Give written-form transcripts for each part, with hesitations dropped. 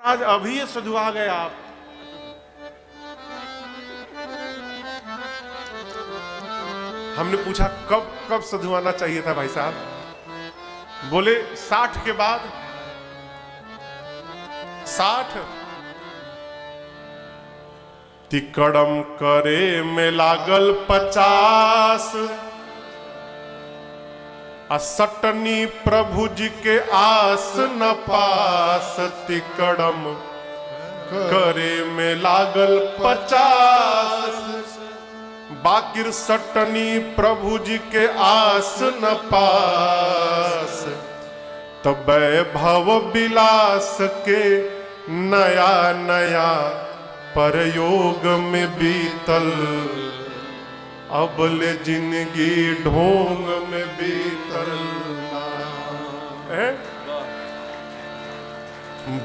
आज अभी ये सधुआ गए आप। हमने पूछा कब कब सधुआना चाहिए था भाई साहब? बोले 60 के बाद। 60 तिकड़म करे में लागल 50 असटनी प्रभु जी के आस न पास। तिकड़म करे में लागल 50 बाकिर सटनी प्रभु जी के आस न पास। तब भव विलास के नया नया परयोग में बीतल। अबले जिंदगी ढोंग में बीतल।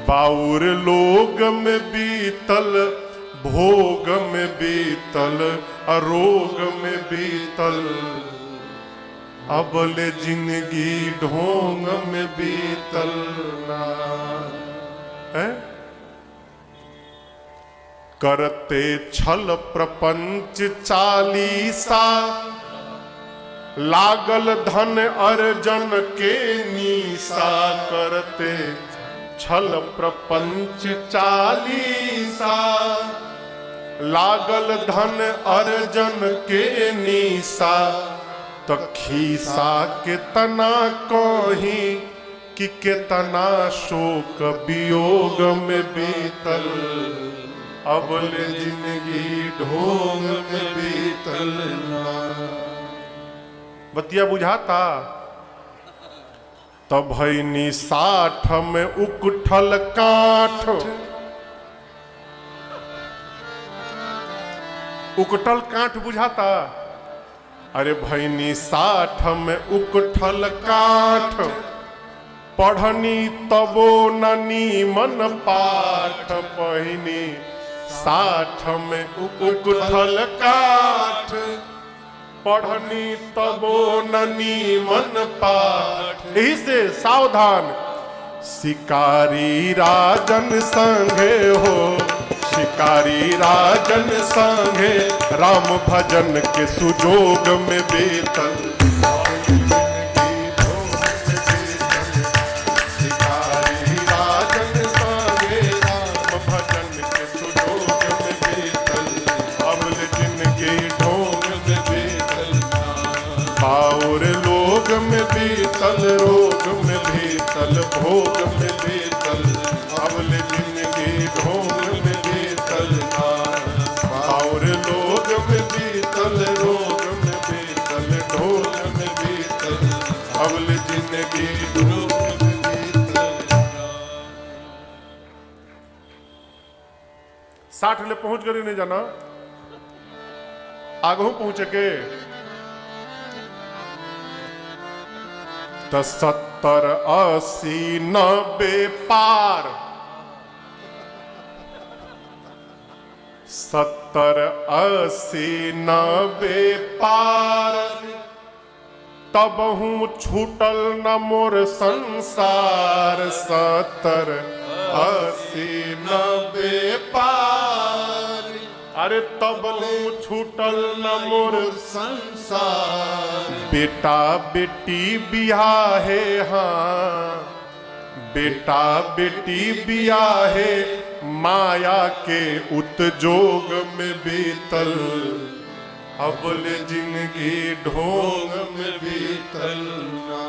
बाउर लोग में बीतल भोग में बीतल अरोग में बीतल। अबले जिंदगी ढोंग में बीतल ना। करते छल प्रपंच 40 लागल धन अर्जन के नीसा। करते छल प्रपंच 40 लागल धन अर्जन के नीसा। तो खीसा के तना कहीं कि केतना शोक वियोग में बीतल। अबले जिंदगी ढोंग में बीतल ना। बतिया बुझाता? तब भैनी 60 में उकठल काठ। उकठल काठ बुझाता? अरे भैनी 60 में उकठल काठ। पढ़नी तबो न नीमन पाठ। पहिनी 60 में उकठल काठ। पढ़नी तबो न नीमन पाठ। यही से सावधान। शिकारी राजन संगे हो। शिकारी राजन संगे राम भजन के सुजोग में बीतल। शिकारी राजन संगे राम भजन के सुजोग में बीतल। अबले जिंदगी ढोंग में बीतल। बाउर लोग में बीतल रोग में बीतल भोग में बीतल। अबले जिंदगी ढोंग में बीतल और लोग में बीतल रोग में बीतल ढोंग में बीतल। अबले जिंदगी ढोंग में बीतल। 60 ले पहुंच गए नहीं जाना आगू पहुंचे के। तो 70 80 90 पार। 70 80 90 पार। तब हूँ छूटल न मोर संसार। 70 80 90 पार। अरे तब हूँ छूटल न मोर संसार। बेटा बेटी बियाहे हाँ। बेटा बेटी बियाहे माया के उत्जोग में बीतल। अबले जिंदगी ढोंग में बीतल ना।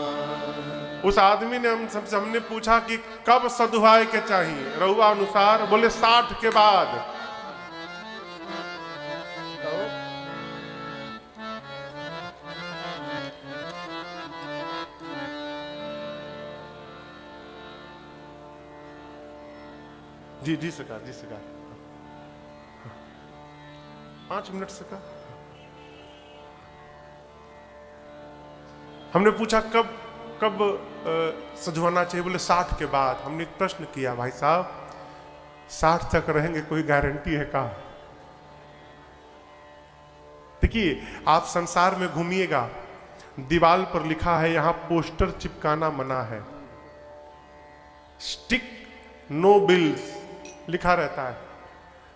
उस आदमी ने हमने पूछा कि कब सधुआए के चाहिए रहुआ अनुसार? बोले 60 के बाद। जी जी सरकार, जी सरकार। 5 मिनट सरकार। हमने पूछा कब कब सधुआना चाहिए? बोले 60 के बाद। हमने एक प्रश्न किया भाई साहब 60 तक रहेंगे कोई गारंटी है का? देखिए आप संसार में घूमिएगा दीवार पर लिखा है यहां पोस्टर चिपकाना मना है। स्टिक नो बिल्स लिखा रहता है,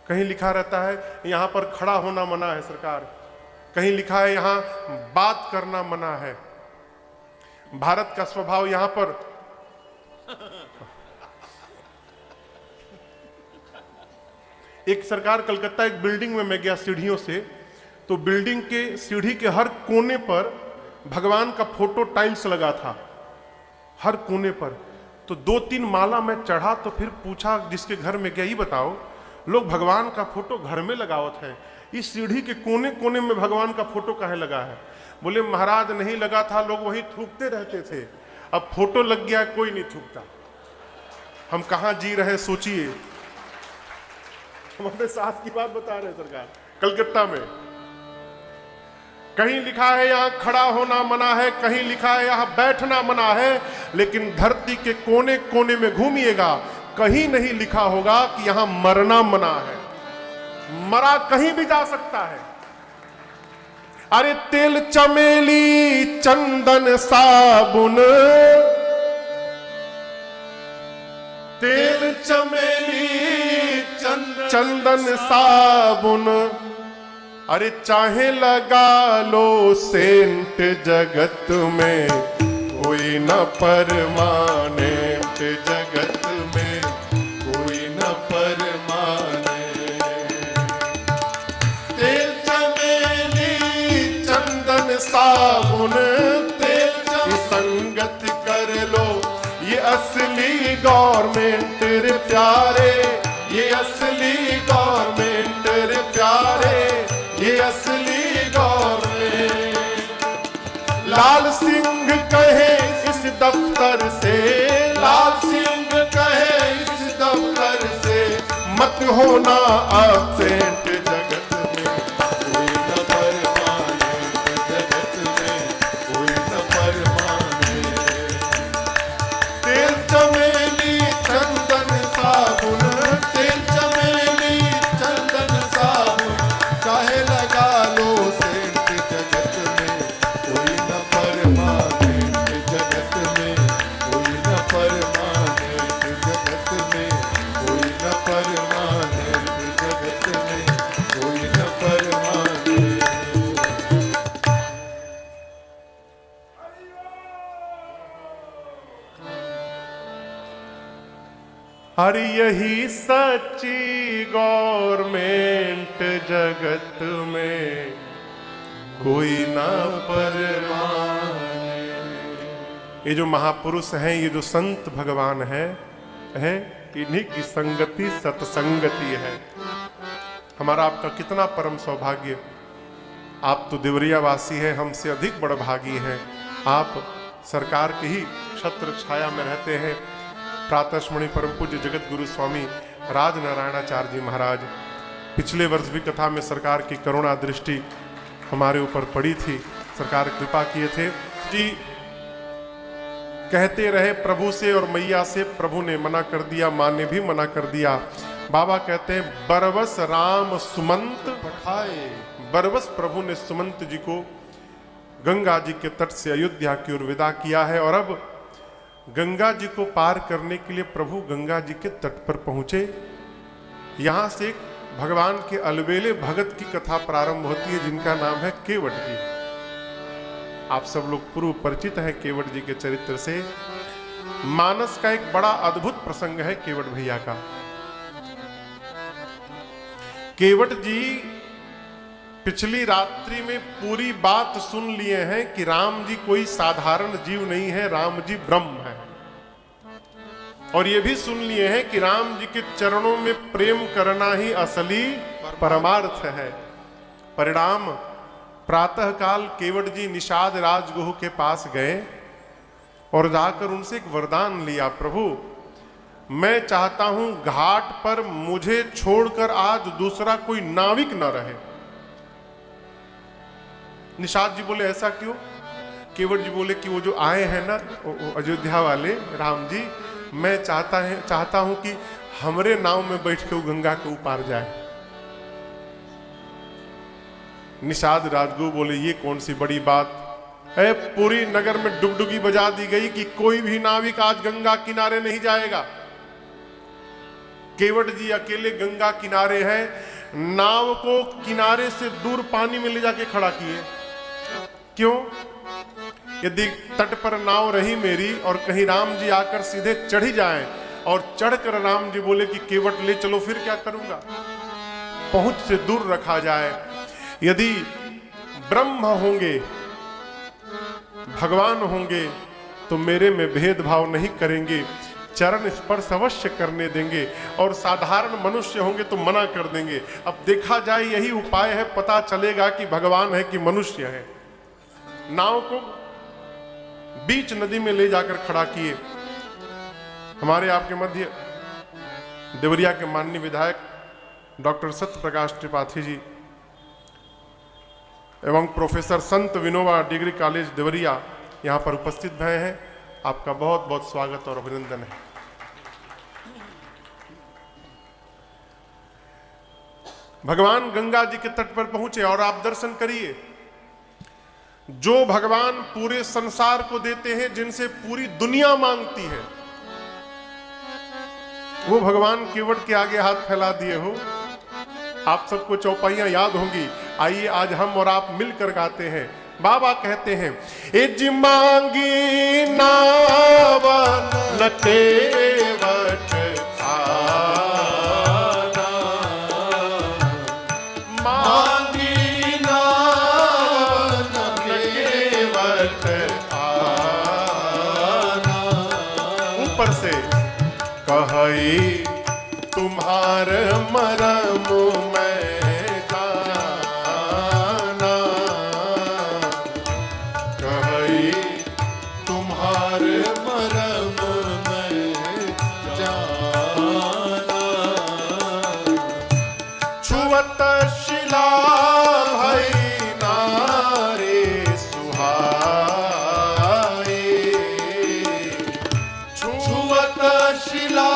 कहीं लिखा रहता है यहां पर खड़ा होना मना है सरकार, कहीं लिखा है यहां बात करना मना है। भारत का स्वभाव यहां पर एक सरकार कलकत्ता एक बिल्डिंग में मैं गया सीढ़ियों से, तो बिल्डिंग के सीढ़ी के हर कोने पर भगवान का फोटो टाइल्स लगा था, हर कोने पर। तो 2-3 माला में चढ़ा तो फिर पूछा जिसके घर में गया, ही बताओ लोग भगवान का फोटो घर में लगावत है, इस सीढ़ी के कोने कोने में भगवान का फोटो काहे लगा है? बोले महाराज नहीं लगा था, लोग वहीं थूकते रहते थे, अब फोटो लग गया कोई नहीं थूकता। हम कहां जी रहे सोचिए, हमारे साथ की बात बता रहे सरकार। कलकत्ता में कहीं लिखा है यहां खड़ा होना मना है, कहीं लिखा है यहां बैठना मना है, लेकिन धरती के कोने कोने में घूमिएगा कहीं नहीं लिखा होगा कि यहां मरना मना है। मरा कहीं भी जा सकता है। अरे तेल चमेली चंदन साबुन, तेल चमेली चंदन साबुन, अरे चाहे लगा लो सेंट जगत में कोई न परमानेंट, जगत में कोई न परमानेंट। तेल चमेली चंदन साबुन, तेल की संगत कर लो ये असली गवर्नमेंट रे प्यारे, ये असली गवर्नमेंट रे प्यारे, ये असली गवर्नमेंट। लाल सिंह कहे इस दफ्तर से, लाल सिंह कहे इस दफ्तर से, मत होना एब्सेंट, जगत में कोई न परमानेंट, जगत में कोई न परमानेंट। तेल चमेली चंदन साबुन, तेल चमेली चंदन साबुन, चाहे लगा लो सेंट, जगत में कोई न परमानेंट, जगत में कोई न परमानेंट, जगत में कोई न परमानेंट, जगत में कोई न परमानेंट। अरे यही सच्ची गवर्नमेंट, जगत में कोई ना परमानेंट। ये जो महापुरुष हैं, ये जो संत भगवान है इन्हीं की संगति सत्संगति है। हमारा आपका कितना परम सौभाग्य। आप तो देवरिया वासी हैं, हमसे अधिक बड़भागी हैं। आप सरकार के ही छत्र छाया में रहते हैं। प्रातस्मरणीय परम पूज्य जगत गुरु स्वामी राज नारायणाचार्य जी महाराज, पिछले वर्ष भी कथा में सरकार की करुणा दृष्टि हमारे ऊपर पड़ी थी, सरकार कृपा किए थे जी। कहते रहे प्रभु से और मैया से, प्रभु ने मना कर दिया, माँ ने भी मना कर दिया। बाबा कहते हैं बरवस राम सुमंत पठाए, बरवस प्रभु ने सुमंत जी को गंगा जी के तट से अयोध्या की ओर विदा किया है। और अब गंगा जी को पार करने के लिए प्रभु गंगा जी के तट पर पहुंचे। यहां से भगवान के अलबेले भगत की कथा प्रारंभ होती है, जिनका नाम है केवट जी। आप सब लोग पूर्व परिचित हैं केवट जी के चरित्र से। मानस का एक बड़ा अद्भुत प्रसंग है केवट भैया का। केवट जी पिछली रात्रि में पूरी बात सुन लिए हैं कि राम जी कोई साधारण जीव नहीं है, राम जी ब्रह्म है। और ये भी सुन लिए हैं कि राम जी के चरणों में प्रेम करना ही असली परमार्थ है। परिणाम प्रातः काल केवट जी निषाद राजगुह के पास गए और जाकर उनसे एक वरदान लिया, प्रभु मैं चाहता हूं घाट पर मुझे छोड़कर आज दूसरा कोई नाविक न रहे। निषाद जी बोले ऐसा क्यों? केवट जी बोले कि वो जो आए हैं ना अयोध्या वाले राम जी, मैं चाहता हूं कि हमरे नाव में बैठ के वो गंगा के ऊपर जाए। निषाद राजगुरु बोले ये कौन सी बड़ी बात है, पूरी नगर में डुगडुगी बजा दी गई कि कोई भी नाविक आज गंगा किनारे नहीं जाएगा। केवट जी अकेले गंगा किनारे हैं, नाव को किनारे से दूर पानी में ले जाके खड़ा किए। क्यों? यदि तट पर नाव रही मेरी और कहीं राम जी आकर सीधे चढ़ी जाएं और चढ़कर राम जी बोले कि केवट ले चलो, फिर क्या करूंगा? पहुंच से दूर रखा जाए। यदि ब्रह्म होंगे, भगवान होंगे तो मेरे में भेदभाव नहीं करेंगे, चरण स्पर्श अवश्य करने देंगे, और साधारण मनुष्य होंगे तो मना कर देंगे। अब देखा जाए यही उपाय है, पता चलेगा कि भगवान है कि मनुष्य है। नाव को बीच नदी में ले जाकर खड़ा किए। हमारे आपके मध्य देवरिया के माननीय विधायक डॉक्टर सत्य प्रकाश त्रिपाठी जी एवं प्रोफेसर संत विनोबा डिग्री कॉलेज देवरिया यहाँ पर उपस्थित भय हैं। आपका बहुत बहुत स्वागत और अभिनंदन है। भगवान गंगा जी के तट पर पहुंचे और आप दर्शन करिए। जो भगवान पूरे संसार को देते हैं, जिनसे पूरी दुनिया मांगती है, वो भगवान केवट के आगे हाथ फैला दिए हो। आप सबको चौपाइयां याद होंगी। आइए आज हम और आप मिलकर गाते हैं। बाबा कहते हैं, एज मांगी नावन केवट आना, मांगी नावन केवट आना। ऊपर से कही तुम्हार मरम में जाना, कही तुम्हार मरम में जाना। छुअत शिला भई नारे सुहाए, छुअत शिला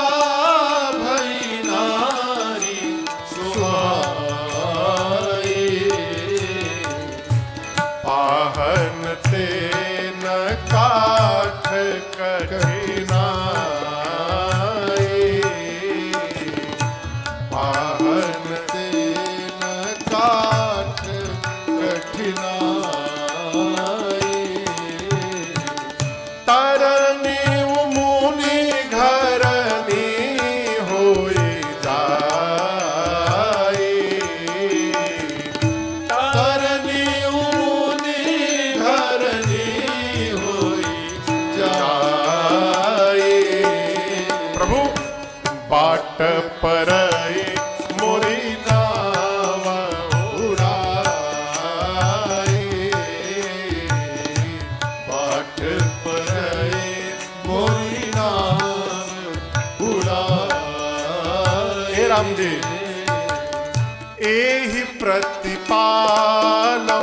प्रतिपालो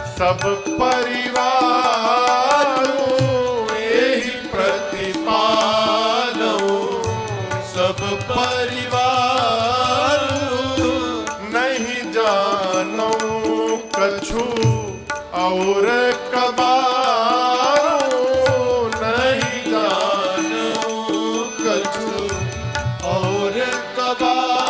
सब परिवार, यही प्रतिपालो सब परिवार। नहीं जानो कछु और कबारो, नहीं जानो कछु और कबारो।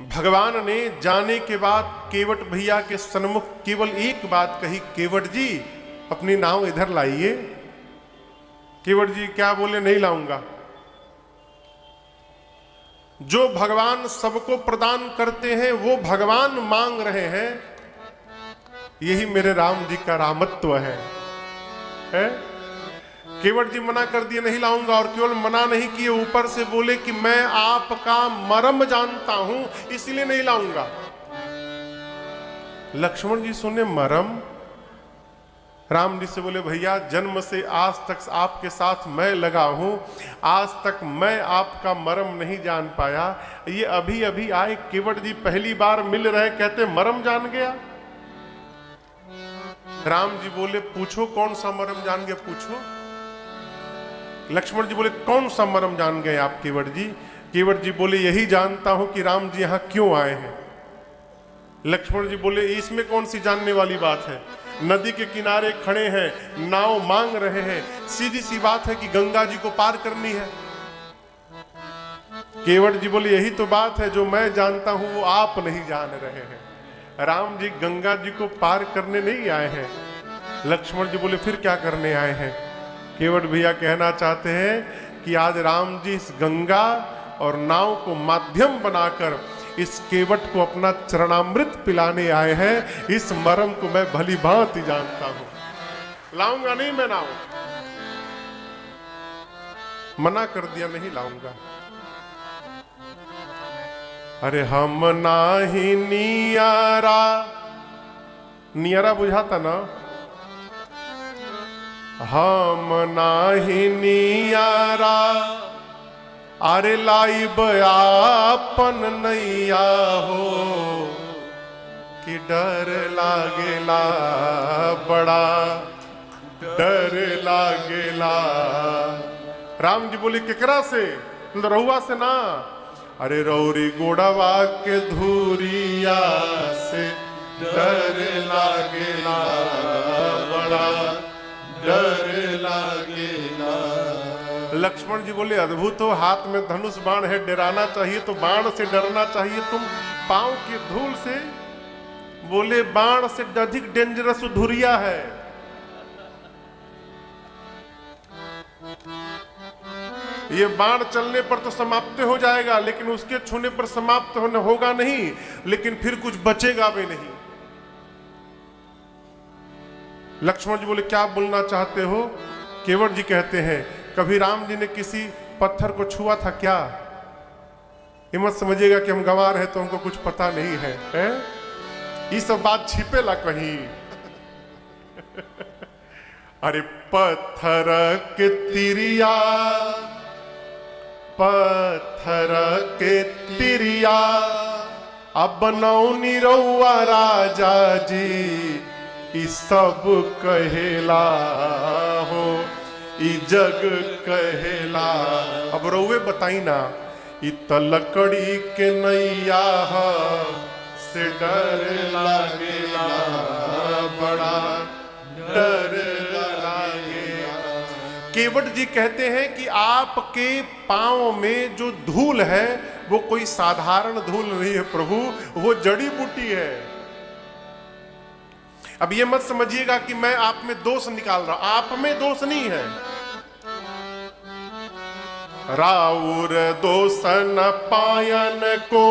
भगवान ने जाने के बाद केवट भैया के सन्मुख केवल एक बात कही, केवट जी अपनी नाव इधर लाइए। केवट जी क्या बोले? नहीं लाऊंगा। जो भगवान सबको प्रदान करते हैं वो भगवान मांग रहे हैं, यही मेरे राम जी का रामत्व है? केवट जी मना कर दिए नहीं लाऊंगा, और केवल मना नहीं किए, ऊपर से बोले कि मैं आपका मर्म जानता हूं इसलिए नहीं लाऊंगा। लक्ष्मण जी सुने मर्म, राम जी से बोले भैया जन्म से आज तक आपके साथ मैं लगा हूं, आज तक मैं आपका मर्म नहीं जान पाया, ये अभी अभी आए केवट जी पहली बार मिल रहे कहते मर्म जान गया। राम जी बोले पूछो कौन सा मर्म जान गए, पूछो। लक्ष्मण जी बोले कौन सा मर्म जान गए आप केवट जी? केवट जी बोले यही जानता हूं कि राम जी यहां क्यों आए हैं। लक्ष्मण जी बोले इसमें कौन सी जानने वाली बात है, नदी के किनारे खड़े हैं, नाव मांग रहे हैं, सीधी सी बात है कि गंगा जी को पार करनी है। केवट जी बोले यही तो बात है, जो मैं जानता हूं वो आप नहीं जान रहे हैं। राम जी गंगा जी को पार करने नहीं आए हैं। लक्ष्मण जी बोले फिर क्या करने आए हैं? केवट भैया कहना चाहते हैं कि आज राम जी इस गंगा और नाव को माध्यम बनाकर इस केवट को अपना चरणामृत पिलाने आए हैं। इस मर्म को मैं भली भांति जानता हूं, लाऊंगा नहीं मैं नाव, मना कर दिया नहीं लाऊंगा। अरे हम नाही नियारा, नियारा बुझाता ना, हम नाही नियारा, अरे लाई बयापन नैया हो, कि डर लागेला बड़ा डर लागेला। राम जी बोले केकरा से? रहुआ से ना, अरे रौरी गोड़वा के धूरिया से डर लागेला बड़ा डर लागेला। लक्ष्मण जी बोले अद्भुत हो, हाथ में धनुष बाण है, डराना चाहिए तो बाण से डरना चाहिए, तुम पांव की धूल से? बोले बाण से अधिक डेंजरस धुरिया है। ये बाण चलने पर तो समाप्त हो जाएगा, लेकिन उसके छूने पर समाप्त होने होगा नहीं, लेकिन फिर कुछ बचेगा भी नहीं। लक्ष्मण जी बोले क्या बोलना चाहते हो? केवट जी कहते हैं कभी राम जी ने किसी पत्थर को छुआ था क्या? ये मत समझिएगा कि हम गंवार हैं तो हमको कुछ पता नहीं है, ये सब बात छिपेला कहीं। अरे पत्थर के तिरिया, पत्थर के तिरिया, अब बनौनी रउआ राजा जी, ई सब कहेला हो, ई जग कहेला। अब रउए बताई ना, ई तलकड़ी के नैया से डर लागेला बड़ा डर लागेला। केवट जी कहते हैं कि आपके पांव में जो धूल है वो कोई साधारण धूल नहीं है प्रभु, वो जड़ी बूटी है। अब ये मत समझिएगा कि मैं आप में दोष निकाल रहा हूं, आप में दोष नहीं है। राउर दोसन पायन को,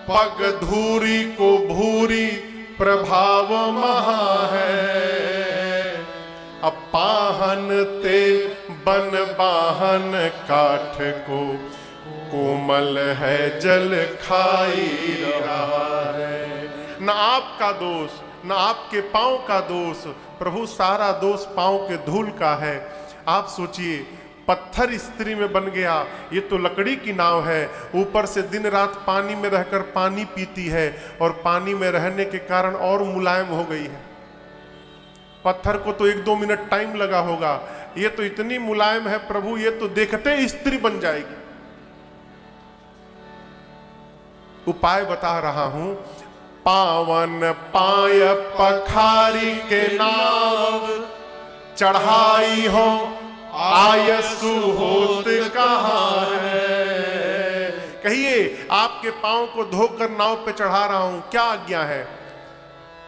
पग धूरी को भूरी प्रभाव महा है। अब पाहन ते बन बाहन काठ को, कोमल है जल खाई रहा है। न आपका दोष न आपके पांव का दोष प्रभु, सारा दोष पांव के धूल का है। आप सोचिए पत्थर स्त्री में बन गया, ये तो लकड़ी की नाव है, ऊपर से दिन रात पानी में रहकर पानी पीती है और पानी में रहने के कारण और मुलायम हो गई है। पत्थर को तो 1-2 मिनट टाइम लगा होगा, ये तो इतनी मुलायम है प्रभु, ये तो देखते स्त्री बन जाएगी। उपाय बता रहा हूं, पावन पाय पखारी के नाव, चढ़ाई हो आयसु होत कहाँ है। कहिए आपके पांव को धोकर नाव पे चढ़ा रहा हूं, क्या आज्ञा है?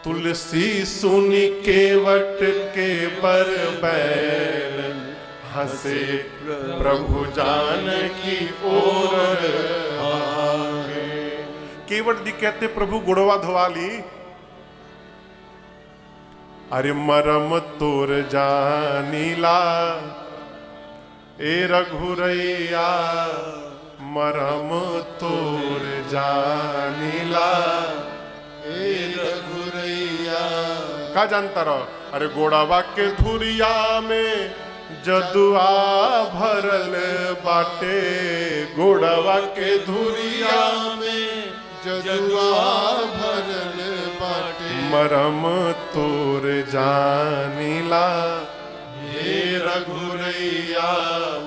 तुलसी सुनी केवट के बर बैल, हंसे प्रभु जान की ओर आगे। केवट जी कहते प्रभु गुड़वा धोवा ली, अरे मरम तोर जानीला ए रघुरैया, मरम तोर जानीला ए रघुरैया। का जानता रहो? अरे गोड़ावा के धुरिया में जदुआ भरल बाटे, गोड़ावा के धुरिया में जदुआ भरल बाटे। मरम तोर जानीला हे रघुरैया,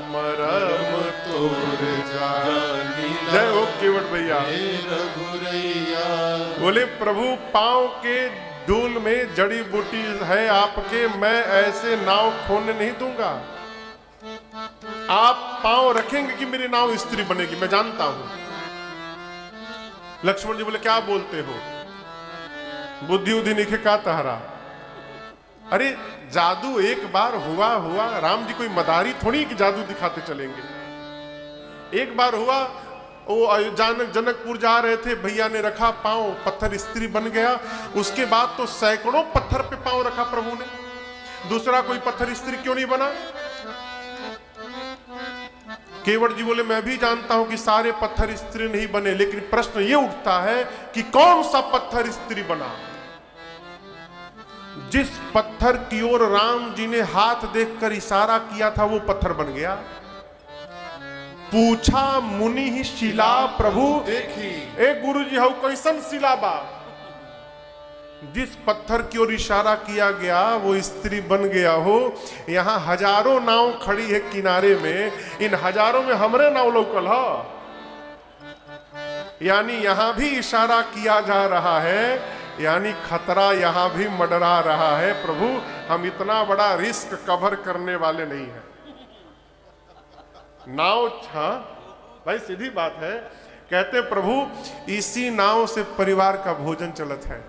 मरम तोर जानीला। जय हो केवट भैया। हे रघुरैया। बोले प्रभु पांव के धूल में जड़ी बूटी है आपके, मैं ऐसे नाव खोने नहीं दूंगा। आप पांव रखेंगे कि मेरी नाव स्त्री बनेगी, मैं जानता हूं। लक्ष्मण जी बोले क्या बोलते हो, बुद्धि उद्धि निखे का तहरा। अरे जादू एक बार हुआ हुआ, राम जी कोई मदारी थोड़ी कि जादू दिखाते चलेंगे। एक बार हुआ, वो जनकपुर जा रहे थे, भैया ने रखा पांव, पत्थर स्त्री बन गया। उसके बाद तो सैकड़ों पत्थर पे पांव रखा प्रभु ने, दूसरा कोई पत्थर स्त्री क्यों नहीं बना। केवट जी बोले मैं भी जानता हूं कि सारे पत्थर स्त्री नहीं बने, लेकिन प्रश्न ये उठता है कि कौन सा पत्थर स्त्री बना। जिस पत्थर की ओर राम जी ने हाथ देखकर इशारा किया था वो पत्थर बन गया। पूछा मुनि ही शिला प्रभु देखी, ए गुरु जी हऊ कैसन शिला बा। जिस पत्थर की ओर इशारा किया गया वो स्त्री बन गया हो। यहां हजारों नाव खड़ी है किनारे में, इन हजारों में हमरे नाव लोकल हो। यानी यहां भी इशारा किया जा रहा है, यानी खतरा यहां भी मंडरा रहा है। प्रभु हम इतना बड़ा रिस्क कवर करने वाले नहीं हैं। नाव, हाँ भाई सीधी बात है। कहते प्रभु इसी नाव से परिवार का भोजन चलत है।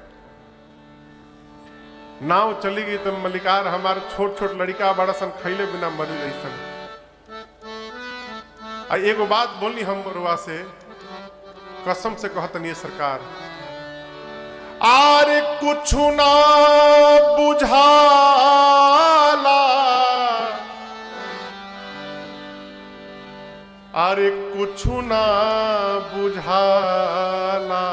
नाव चली गई तो मलिकार हमारे छोट छोट लड़का बड़ा सन खैले बिना मरी रही सन। एगो बात बोली हम बरुआ से, कसम से कहतन ये सरकार, आरे कुछ ना बुझाला, अरे कुछ ना बुझाला,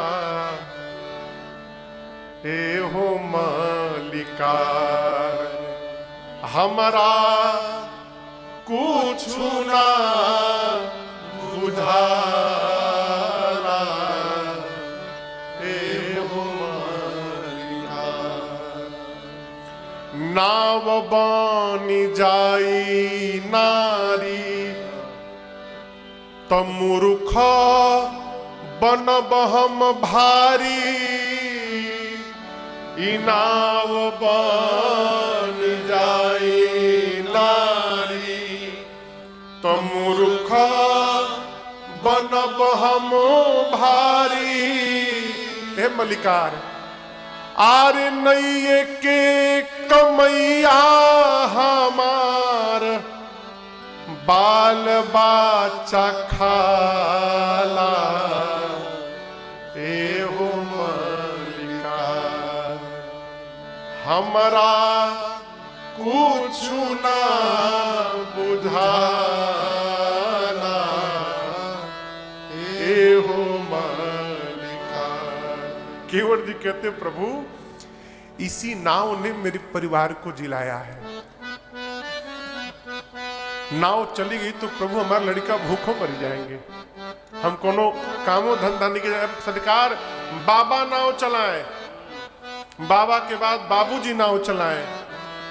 ए हो मलिकार हमारा कुछ ना बुझाला, ए हो मलिकार। नाव बानी जाई नारी, तमुरुख बनब हम भारी, नाव बन जाई नारी, तमुरुख बनब हम भारी। हे मलिकार आरे नैये के कमैया हमार, बाल बाचा खाला, ए हो मलिकार हमरा कुछ ना बुझाला, ए हो मलिकार। केवट जी कहते प्रभु इसी नाव ने मेरे परिवार को जिलाया है। नाव चली गई तो प्रभु हमारा लड़का भूखों मर जाएंगे। हम कोनो कामों धंधा नहीं के सरकार, बाबा नाव चलाएं, बाबा के बाद बाबूजी नाव चलाएं,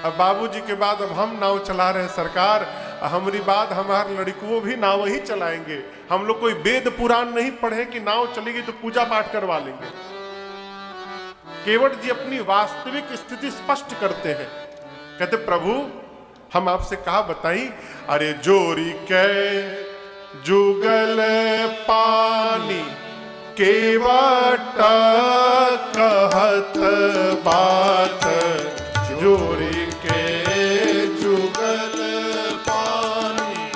अब बाबूजी के बाद अब हम नाव चला रहे हैं सरकार। हमारी बात हमारे लड़कों भी नाव ही चलाएंगे। हम लोग कोई वेद पुराण नहीं पढ़े कि नाव चली गई तो पूजा पाठ करवा लेंगे। केवट जी अपनी वास्तविक स्थिति स्पष्ट करते हैं, कहते प्रभु हम आपसे कहा बताई, अरे जोरी के जुगल पानी केवट कहत बात, जोरी के जुगल पानी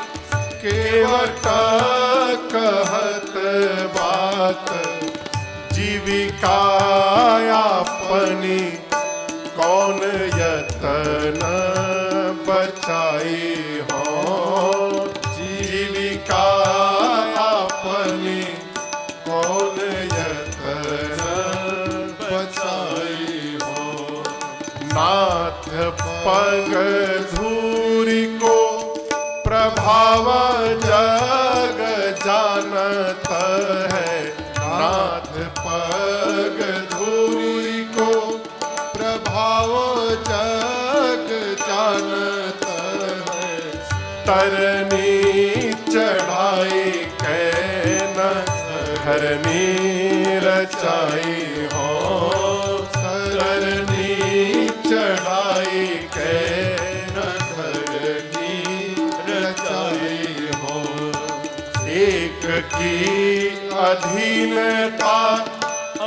केवट कहत बात, जीविका अपनी कौन न बचाई हो, जीविका अपनी कौन यतन बचाई हो। नाथ पग धूरी को प्रभाव जग जानत है, नाथ पग धूरी को प्रभाव जग जानत है। तरनी चढ़ाई कैन धरनी रचाई हो, तरनी चढ़ाई कैन धरनी रचाई हो। एक की अधीनता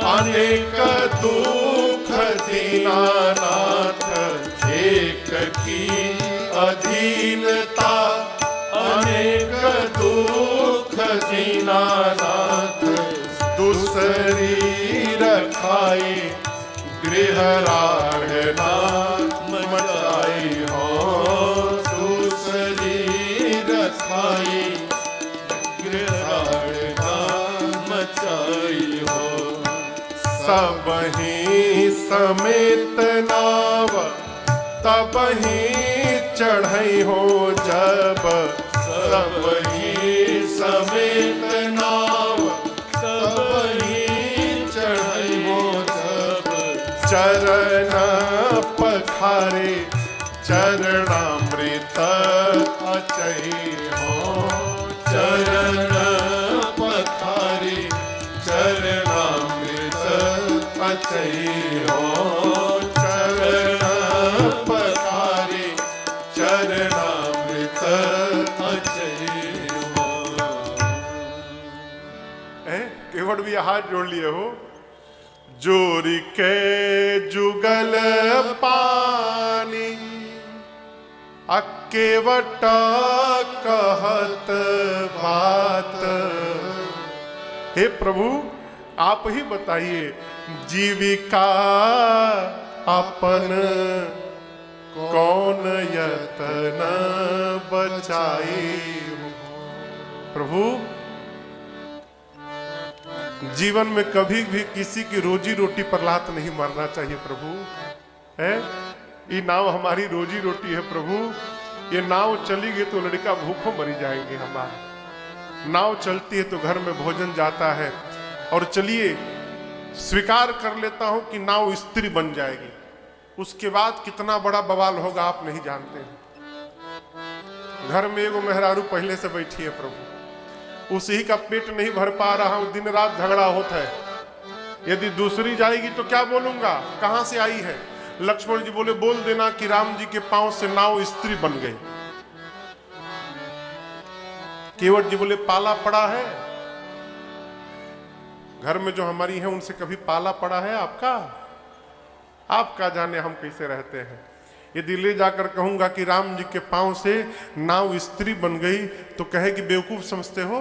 अनेक दुख दीनानाथ, एक की अधीनता अनेक दुख दीनानाथ, दूसरी रखाई गृह राढ़ना मचाई हो, दूसरी रखाई गृह राढ़ना मचाई हो। सब ही समेत नाव तब ही चढ़ई हो जब, सब ही समेत नाव तब ही चढ़ई हो जब, चरण पखारे चरणामृत अचई हो, चरण पखारी चरणामृत अचई हो, चरण पखारे चरणामृत अचई हो। केवट भी हाथ जोड़ लिए हो। जोरी के जुगल पानी अकेवट कहत बात, हे प्रभु आप ही बताइए जीविका अपन कौन यतन बचाई। प्रभु जीवन में कभी भी किसी की रोजी रोटी पर लात नहीं मारना चाहिए प्रभु, है ये नाव हमारी रोजी रोटी है प्रभु, ये नाव चली गई तो लड़का भूखों मरी जाएंगे हमारे, नाव चलती है तो घर में भोजन जाता है। और चलिए स्वीकार कर लेता हूं कि नाव स्त्री बन जाएगी, उसके बाद कितना बड़ा बवाल होगा आप नहीं जानते हैं। घर में एगो मेहरारू पहले से बैठी है प्रभु, उसी का पेट नहीं भर पा रहा हूं, दिन रात झगड़ा होता है, यदि दूसरी जाएगी तो क्या बोलूंगा, कहां से आई है। लक्ष्मण जी बोले बोल देना कि राम जी के पांव से नाव स्त्री बन गई। केवट जी बोले पाला पड़ा है, घर में जो हमारी है उनसे कभी पाला पड़ा है आपका, आपका जाने हम कैसे रहते हैं। यदि ले जाकर कहूंगा कि राम जी के पांव से नाव स्त्री बन गई तो कहेगी बेवकूफ समझते हो,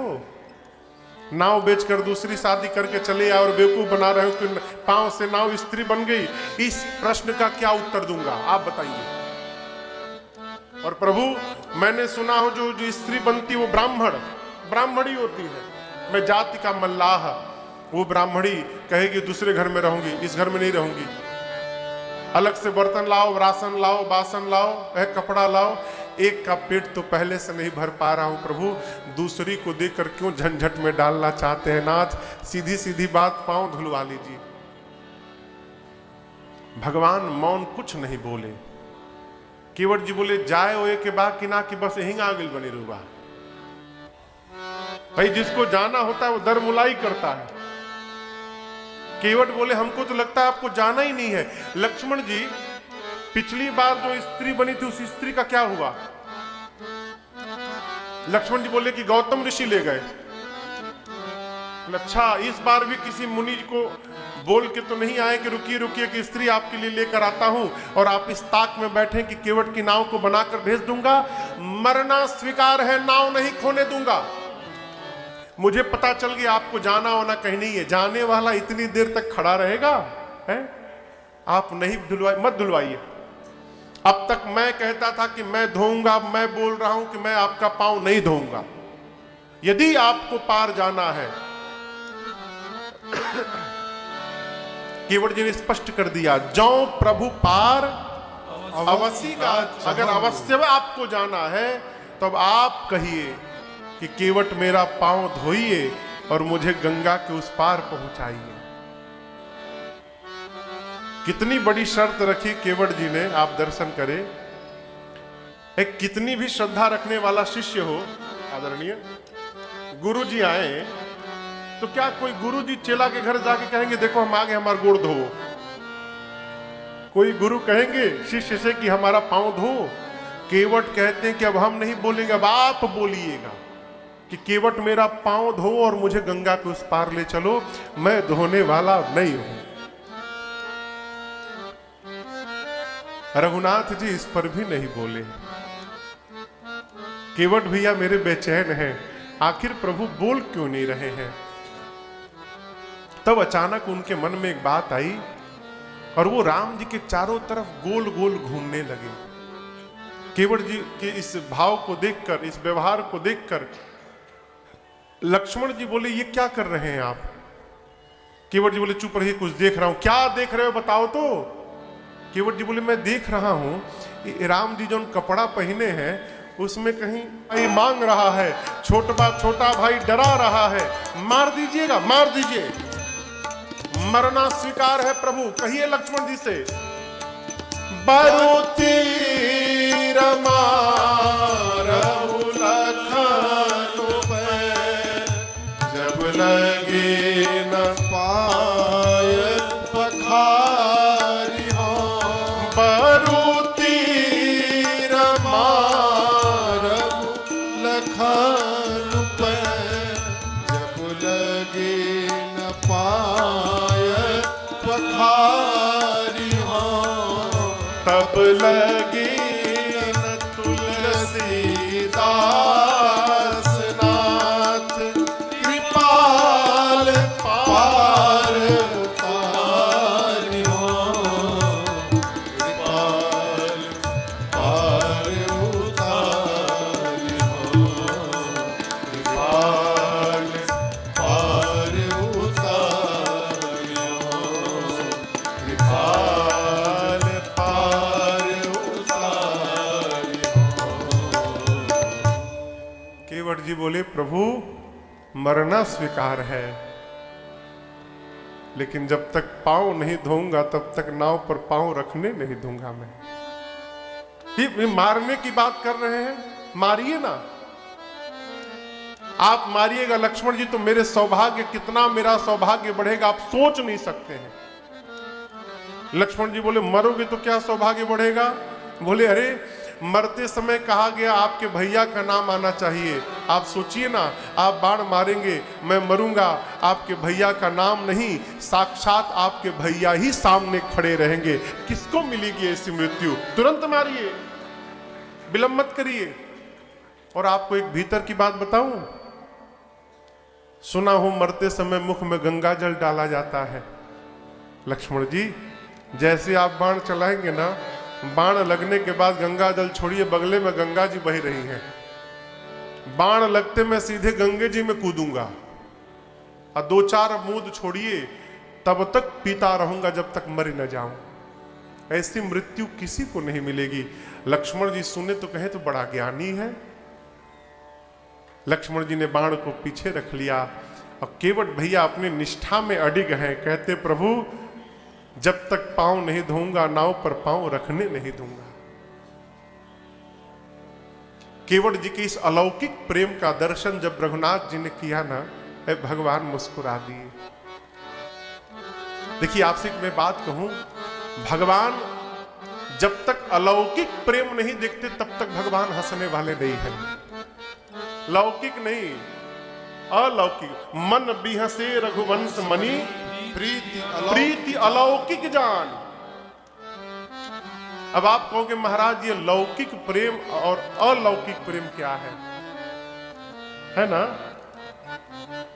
नाव बेचकर दूसरी शादी करके चले आए और बेवकूफ बना रहे हो कि पांव से नाव स्त्री बन गई। इस प्रश्न का क्या उत्तर दूंगा आप बताइए। और प्रभु मैंने सुना हो जो स्त्री बनती वो ब्राह्मणी होती है, मैं जाति का मल्लाह, वो ब्राह्मणी कहेगी दूसरे घर में रहूंगी, इस घर में नहीं रहूंगी, अलग से बर्तन लाओ, राशन लाओ, बासन लाओ, कपड़ा लाओ, एक का पेट तो पहले से नहीं भर पा रहा हूं प्रभु, दूसरी को देकर क्यों झंझट में डालना चाहते हैं नाथ, सीधी सीधी बात पांव धुलवा लीजिए। भगवान मौन कुछ नहीं बोले। केवट जी बोले जाए ओए के बा कि ना कि बस यहीं आगिल बनी रूबा। भाई जिसको जाना होता है वो दर मुलाई करता है। केवट बोले हमको तो लगता है आपको जाना ही नहीं है। लक्ष्मण जी पिछली बार जो स्त्री बनी थी उस स्त्री का क्या हुआ? लक्ष्मण जी बोले कि गौतम ऋषि ले गए। अच्छा इस बार भी किसी मुनि को बोल के तो नहीं आए कि रुकिए रुकिए कि स्त्री आपके लिए लेकर आता हूं और आप इस ताक में बैठे कि केवट की नाव को बनाकर भेज दूंगा। मरना स्वीकार है, नाव नहीं खोने दूंगा। मुझे पता चल गया आपको जाना होना कहीं नहीं है, जाने वाला इतनी देर तक खड़ा रहेगा है? आप नहीं धुलवाइए, मत धुलवाइए। अब तक मैं कहता था कि मैं धोऊंगा, मैं बोल रहा हूं कि मैं आपका पांव नहीं धोऊंगा। यदि आपको पार जाना है, केवट जी ने स्पष्ट कर दिया, जो प्रभु पार अवश्य का। अगर अवश्य में आपको जाना है तो अब आप कहिए कि केवट मेरा पांव धोइए और मुझे गंगा के उस पार पहुंचाइए। कितनी बड़ी शर्त रखी केवट जी ने, आप दर्शन करें। एक कितनी भी श्रद्धा रखने वाला शिष्य हो, आदरणीय गुरु जी आए तो क्या कोई गुरु जी चेला के घर जाके कहेंगे देखो हम आगे हमारा गोड़ धो? कोई गुरु कहेंगे शिष्य से कि हमारा पांव धो? केवट कहते हैं कि अब हम नहीं बोलेंगे, अब आप बोलिएगा कि केवट मेरा पांव धो और मुझे गंगा के उस पार ले चलो, मैं धोने वाला नहीं हूं। रघुनाथ जी इस पर भी नहीं बोले। केवट भैया मेरे बेचैन हैं, आखिर प्रभु बोल क्यों नहीं रहे हैं? तब अचानक उनके मन में एक बात आई और वो राम जी के चारों तरफ गोल गोल घूमने लगे। केवट जी के इस भाव को देखकर, इस व्यवहार को देखकर लक्ष्मण जी बोले ये क्या कर रहे हैं आप? केवट जी बोले चुप रहिए, कुछ देख रहा हूं। क्या देख रहे हो बताओ तो? केवट जी बोले मैं देख रहा हूं राम जी जो कपड़ा पहने हैं उसमें कहीं भाई मांग रहा है, छोटा भाई डरा रहा है, मार दीजिएगा, मार दीजिए। मरना स्वीकार है प्रभु, कहिए लक्ष्मण जी से। बरु तीर मारहु लखन पे, जब लगे न पाय पखारी हो। बरु तीर मारहु लखन पे, जब लगे न पाय पखारी हो। तब लगे न तुलसीदास नाथ, कृपाल पार उतारियो। कृपाल पार उतारियो। कृपाल पार उतारियो। कृपाल केवट जी बोले प्रभु मरना स्वीकार है, लेकिन जब तक पांव नहीं धोऊंगा तब तक नाव पर पांव रखने नहीं दूंगा मैं। ये मारने की बात कर रहे हैं, मारिए ना, आप मारिएगा लक्ष्मण जी तो मेरे सौभाग्य, कितना मेरा सौभाग्य बढ़ेगा आप सोच नहीं सकते हैं। लक्ष्मण जी बोले मरोगे तो क्या सौभाग्य बढ़ेगा? बोले अरे मरते समय कहा गया आपके भैया का नाम आना चाहिए। आप सोचिए ना, आप बाण मारेंगे, मैं मरूंगा, आपके भैया का नाम नहीं, साक्षात आपके भैया ही सामने खड़े रहेंगे। किसको मिलेगी ऐसी मृत्यु? तुरंत मारिए, विलंब मत करिए। और आपको एक भीतर की बात बताऊं, सुना हूं मरते समय मुख में गंगा जल डाला जाता है। लक्ष्मण जी जैसे आप बाण चलाएंगे ना, बाण लगने के बाद गंगा जल छोड़िए, बगले में गंगा जी बह रही हैं। बाण लगते मैं सीधे गंगे जी में कूदूंगा और 2-4 बूंद छोड़िए, तब तक पीता रहूंगा जब तक मर न जाऊं। ऐसी मृत्यु किसी को नहीं मिलेगी। लक्ष्मण जी सुने तो कहे तो बड़ा ज्ञानी है। लक्ष्मण जी ने बाण को पीछे रख लिया और केवट भैया अपनी निष्ठा में अडिग हैं। कहते प्रभु जब तक पांव नहीं धोऊंगा नाव पर पांव रखने नहीं दूंगा। केवट जी के इस अलौकिक प्रेम का दर्शन जब रघुनाथ जी ने किया ना, भगवान मुस्कुरा दिए। देखिए आपसे मैं बात कहूं, भगवान जब तक अलौकिक प्रेम नहीं देखते तब तक भगवान हंसने वाले नहीं हैं। लौकिक नहीं, अलौकिक। मन बिहसे रघुवंश मणि, प्रीति अलौकिक जान। अब आप कहोगे महाराज ये लौकिक प्रेम और अलौकिक प्रेम क्या है ना?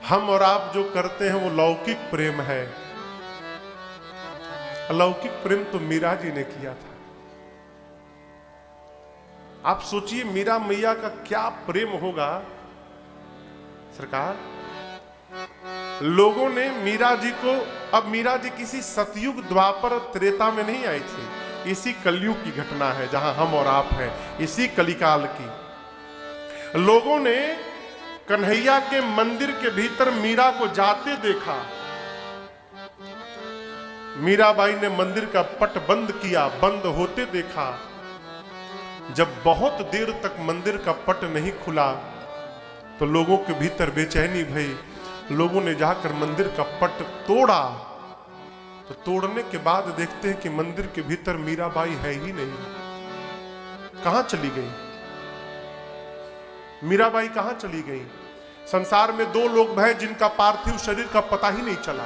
हम और आप जो करते हैं वो लौकिक प्रेम है। अलौकिक प्रेम तो मीरा जी ने किया था। आप सोचिए मीरा मैया का क्या प्रेम होगा सरकार। लोगों ने मीरा जी को, अब मीरा जी किसी सतयुग द्वापर त्रेता में नहीं आई थी, इसी कलयुग की घटना है जहां हम और आप हैं, इसी कलिकाल की। लोगों ने कन्हैया के मंदिर के भीतर मीरा को जाते देखा। मीराबाई ने मंदिर का पट बंद किया, बंद होते देखा। जब बहुत देर तक मंदिर का पट नहीं खुला तो लोगों के भीतर बेचैनी भई। लोगों ने जाकर मंदिर का पट तोड़ा, तो तोड़ने के बाद देखते हैं कि मंदिर के भीतर मीराबाई है ही नहीं। कहां चली गई मीराबाई? कहां चली गई? संसार में दो लोग हैं जिनका पार्थिव शरीर का पता ही नहीं चला,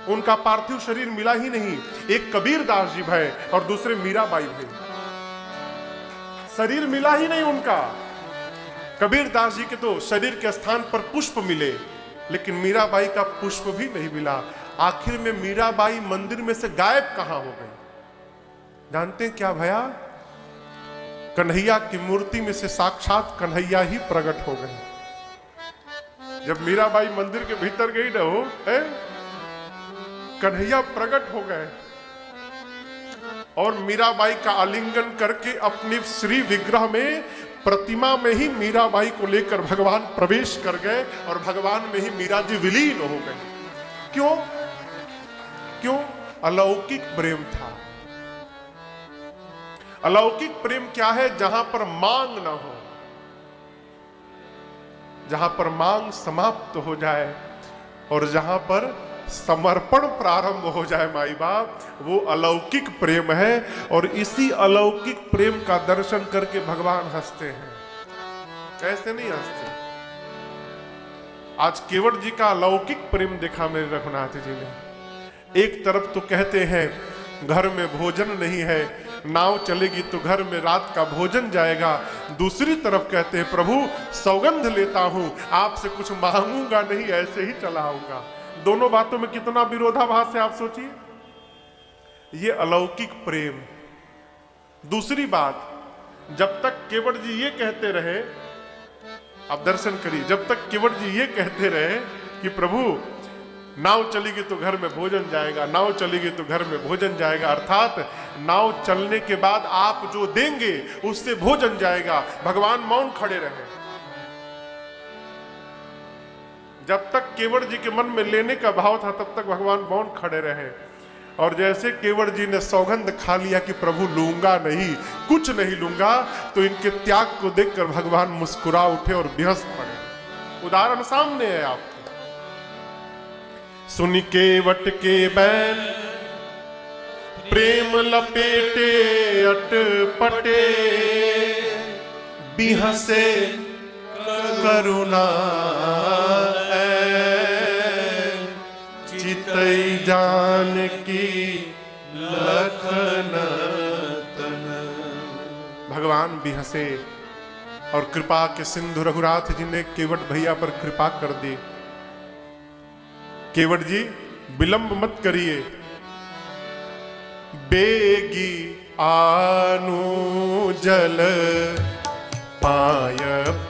उनका पार्थिव शरीर मिला ही नहीं। एक कबीर दास जी भाई और दूसरे मीराबाई भाई। शरीर मिला ही नहीं उनका। कबीर दास जी के तो शरीर के स्थान पर पुष्प मिले, लेकिन मीराबाई का पुष्प भी नहीं मिला। आखिर में मीराबाई मंदिर में से गायब कहां हो गई? जानते हैं क्या भया? कन्हैया की मूर्ति में से साक्षात कन्हैया ही प्रकट हो गए। जब मीराबाई मंदिर के भीतर गई ना हो, कन्हैया प्रकट हो गए और मीराबाई का आलिंगन करके अपने श्री विग्रह में, प्रतिमा में ही मीराबाई को लेकर भगवान प्रवेश कर गए और भगवान में ही मीरा जी विलीन हो गए। क्यों? क्यों? अलौकिक प्रेम था। अलौकिक प्रेम क्या है? जहां पर मांग ना हो, जहां पर मांग समाप्त हो जाए और जहां पर समर्पण प्रारंभ हो जाए माई बाप, वो अलौकिक प्रेम है। और इसी अलौकिक प्रेम का दर्शन करके भगवान हंसते हैं। ऐसे नहीं हंसते। आज केवट जी का अलौकिक प्रेम देखा मेरे रघुनाथ जी ने। एक तरफ तो कहते हैं घर में भोजन नहीं है, नाव चलेगी तो घर में रात का भोजन जाएगा। दूसरी तरफ कहते हैं प्रभु सौगंध लेता हूं, आपसे कुछ मांगूंगा नहीं, ऐसे ही चला आऊंगा। दोनों बातों में कितना विरोधाभास है आप सोचिए। ये अलौकिक प्रेम। दूसरी बात, जब तक केवट जी ये कहते रहे, आप दर्शन करिए, जब तक केवट जी ये कहते रहे कि प्रभु नाव चलेगी तो घर में भोजन जाएगा, नाव चलेगी तो घर में भोजन जाएगा, अर्थात नाव चलने के बाद आप जो देंगे उससे भोजन जाएगा। भगवान मौन खड़े रहे। जब तक केवट जी के मन में लेने का भाव था तब तक भगवान मौन खड़े रहे। और जैसे केवट जी ने सौगंध खा लिया कि प्रभु लूंगा नहीं, कुछ नहीं लूंगा, तो इनके त्याग को देखकर भगवान मुस्कुरा उठे और बेहस पड़े। उदाहरण सामने है आपको। सुन केवट के बैल प्रेम लपेटे अटपटे, बिहसे करुणा चितई जान की लखन तन। भगवान भी हंसे और कृपा के सिंधु रघुनाथ जी ने केवट भैया पर कृपा कर दी। केवट जी विलंब मत करिए, बेगी आनु जल पाय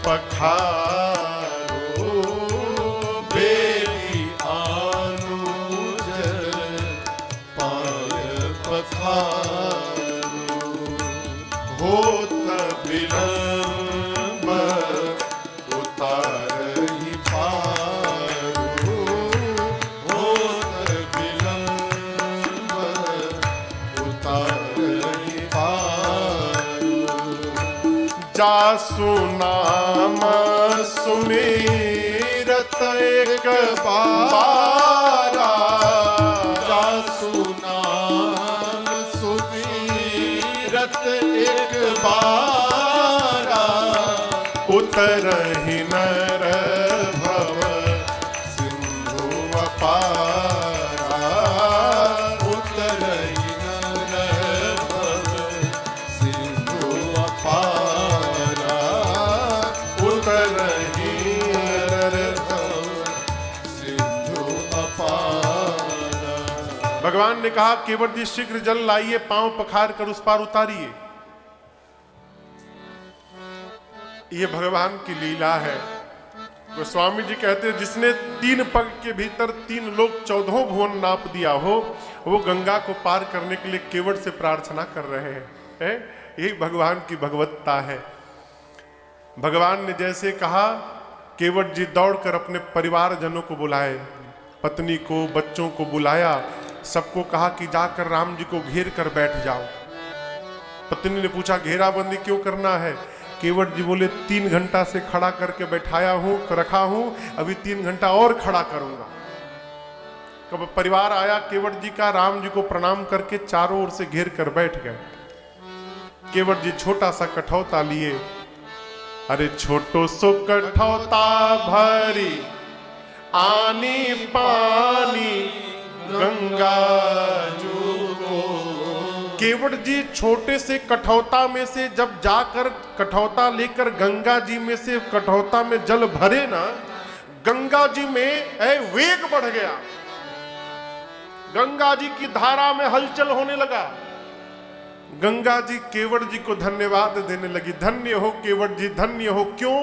पखारो, बेगी आनु जल पाय पखारो, होत विलंब उतारहि पारो, होत विलंब उतारहि पारो। जासु नाम सुमिरत एक बारा, जासु नाम सुमिरत एक बारा, उतरहि नर भव सिंधु अपारा, उतरहि नर भव सिंधु अपारा, उतरहि नर भव सिंधु अपारा। भगवान ने कहा केवट जी शीघ्र जल लाइए, पांव पखार कर उस पार उतारिए। ये भगवान की लीला है। तो स्वामी जी कहते हैं जिसने 3 पग के भीतर 3 लोग 14 भुवन नाप दिया हो, वो गंगा को पार करने के लिए केवट से प्रार्थना कर रहे हैं। यही भगवान की भगवत्ता है। भगवान ने जैसे कहा, केवट जी दौड़कर अपने परिवारजनों को बुलाए, पत्नी को, बच्चों को बुलाया, सबको कहा कि जाकर राम जी को घेर कर बैठ जाओ। पत्नी ने पूछा घेराबंदी क्यों करना है? केवट जी बोले 3 घंटा से खड़ा करके बैठाया हूं, रखा हूं, अभी 3 घंटा और खड़ा करूंगा। कब परिवार आया केवट जी का, राम जी को प्रणाम करके चारों ओर से घेर कर बैठ गए। केवट जी छोटा सा कठौता लिए, अरे छोटो सो कठौता भरी आनी पानी गंगा जू को। केवट जी छोटे से कठौता में से जब जाकर कठौता लेकर गंगा जी में से कठौता में जल भरे ना, गंगा जी में वेग बढ़ गया, गंगा जी की धारा में हलचल होने लगा। गंगा जी केवट जी को धन्यवाद देने लगी, धन्य हो केवट जी, धन्य हो। क्यों?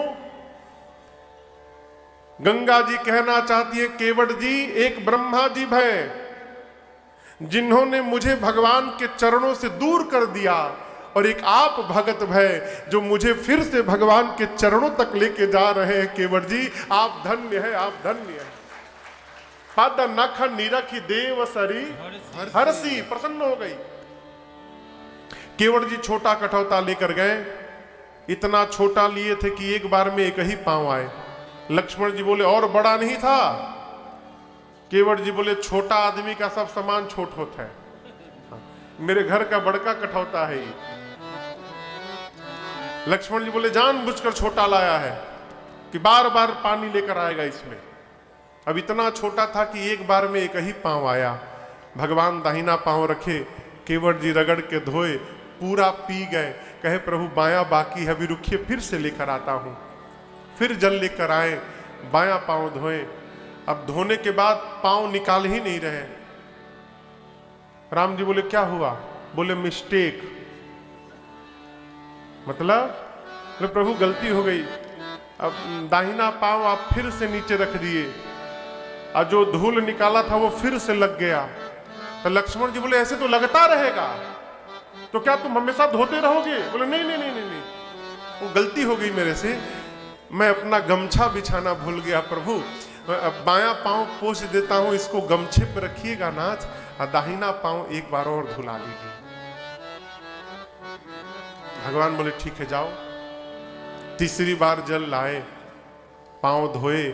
गंगा जी कहना चाहती है, केवट जी एक ब्रह्मा जी है जिन्होंने मुझे भगवान के चरणों से दूर कर दिया, और एक आप भगत है जो मुझे फिर से भगवान के चरणों तक लेके जा रहे हैं। केवट जी आप धन्य है, आप धन्य है। पद नख निरखी देव सरी हरसी, प्रसन्न हो गई। केवट जी छोटा कठौता लेकर गए, इतना छोटा लिए थे कि एक बार में एक ही पांव आए। लक्ष्मण जी बोले और बड़ा नहीं था? केवट जी बोले छोटा आदमी का सब सामान छोट होता है, मेरे घर का बड़का कठौता है ये। लक्ष्मण जी बोले जानबूझकर छोटा लाया है कि बार बार पानी लेकर आएगा इसमें। अब इतना छोटा था कि एक बार में एक ही पांव आया। भगवान दाहिना पांव रखे, केवट जी रगड़ के धोए, पूरा पी गए। कहे प्रभु बायां बाकी है, अभी रुकिए फिर से लेकर आता हूं। फिर जल लेकर आए, बायां पांव धोए। अब धोने के बाद पांव निकाल ही नहीं रहे। राम जी बोले क्या हुआ? बोले मिस्टेक। मतलब प्रभु गलती हो गई, अब दाहिना पांव आप फिर से नीचे रख दिए, और जो धूल निकाला था वो फिर से लग गया। तो लक्ष्मण जी बोले ऐसे तो लगता रहेगा, तो क्या तुम हमेशा धोते रहोगे? बोले नहीं नहीं नहीं नहीं, नहीं। वो गलती हो गई मेरे से, मैं अपना गमछा बिछाना भूल गया प्रभु। बायां पांव पोंछ देता हूं, इसको गमछे पे रखिएगा नाथ, और दाहिना पांव एक बार और धुला लीजिए। भगवान बोले ठीक है जाओ। तीसरी बार जल लाए, पांव धोए।